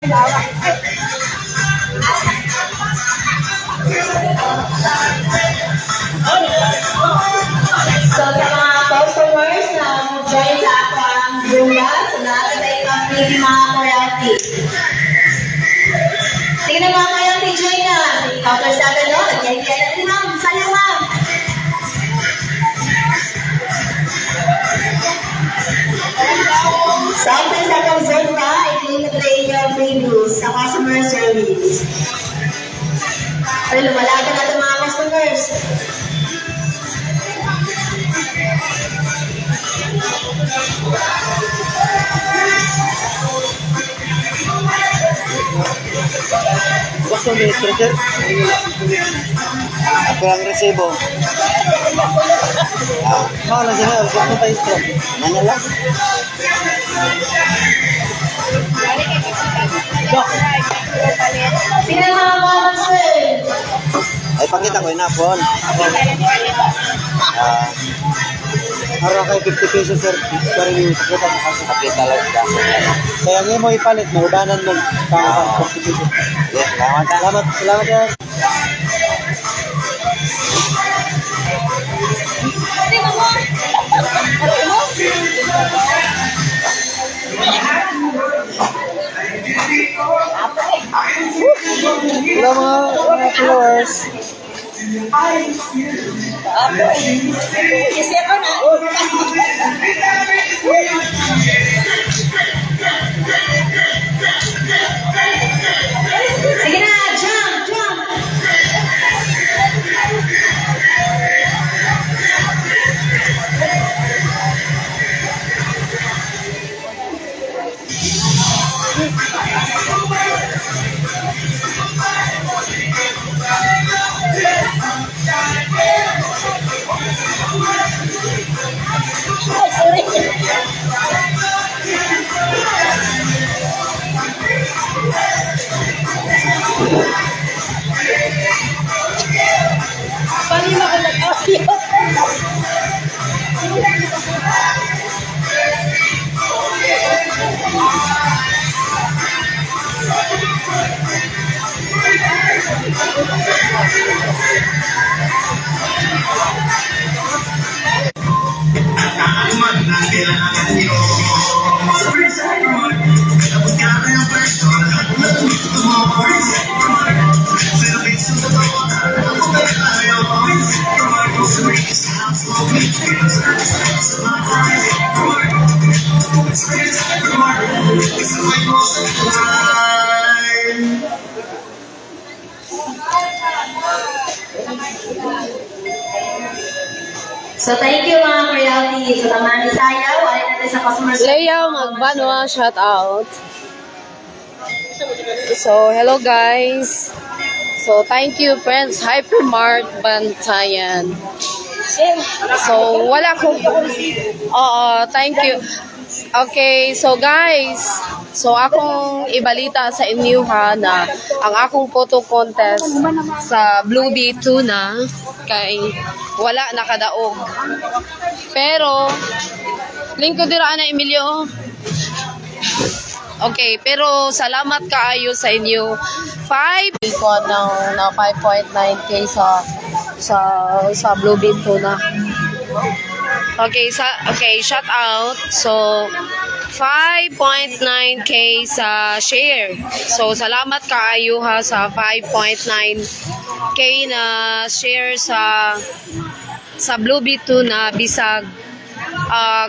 So, sa mga customers na join sa akong Zumba, so natin ay complete mga royalty. Sige na mga royalty, join na. Counters natin, no? Yan natin, ma'am. Sali, ma'am. So, after sa akong Zumba, i-play yung previews sa customer service. So, lumalagan natin mga customers. Gusto mo yung sir? Ako ang resibo. Mahal lang sila. Gusto mo tayo sir? Ano lang? Sino mga customers? Ay, pakita ko yun na po. Araw kayo 50 pesos sir. Pero yung sakita sa kasi pakita lang siya. Kaya ngayon mo ipalit, maudanan mo. Tama 50 pesos. Salamat. Salamat. Salamat sir. Hello mga followers. Kasi ako na. Sige na, jump, jump. Ay, sorry. Paano mo ako nag-audio? So, thank you mga royalty. So, naman ni Sayaw, ay natin sa customer service. Leia Magbanwa, shout out. So, hello guys. So, thank you friends, Hypermart Bantayan. So, wala ko. Thank you. Okay, so guys, so akong ibalita sa inyo ha na ang akong photo contest sa Blue Bee Tuna kay wala nakadaog. Pero link ko dira na Emilio. Okay, pero salamat kaayo sa inyo. 5 ko na 5.9k sa Blue Bee Tuna. Okay, shout out. So 5.9k sa share. So salamat kaayo ha sa 5.9k na share sa Blue Bee Tuna bisag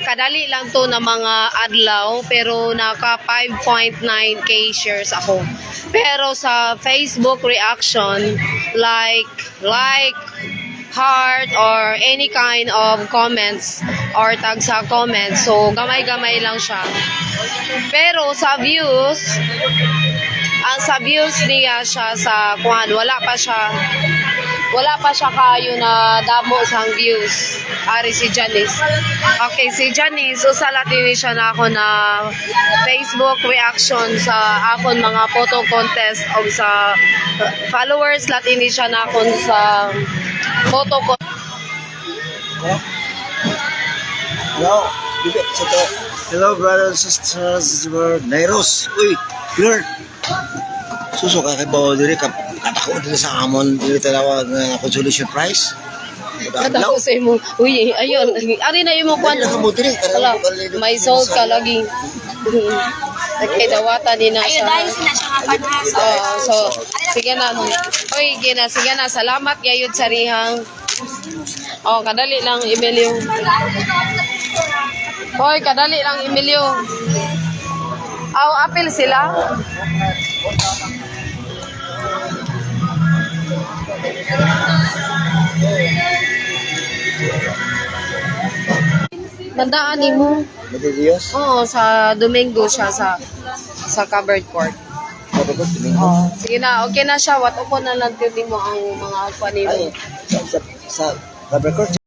kadali lang to na mga adlaw pero naka 5.9k shares ako. Pero sa Facebook reaction like heart or any kind of comments or tag sa comments. So, gamay-gamay lang siya. Pero sa views, sa views niya siya sa kuhan, wala pa siya kayo na damo sang views. Ari si Janice. Okay, si Janice, usalatin siya na ako na Facebook reaction sa akon mga photo contest o sa followers latin siya na ako sa photo contest. Hello, hello brothers and sisters, we're Nairos. Uy, here. Suso kay bawa diri ka katako diri sa amon diri tawag nga consolation prize. Katako sa imo. Uy, ayun. Ari na imo kwan. Ano mo diri? Wala. May sold ka lagi. Nagkidawatan din na siya. Ayun, dahil sila siya nga panasa. So, sige na. Uy, sige na. Salamat gayud sa rihang. Oh, kadali lang, Emilio. Hoy, kadali lang, Emilio. Aw, apil sila. Tandaan ni mo. Madidiyos. Oo, sa Domingo siya sa covered court. Sabi ko Domingo. Oo. Sige na, okay na siya. What upo na lang mo ang mga kwan mo. Ay, sa cover court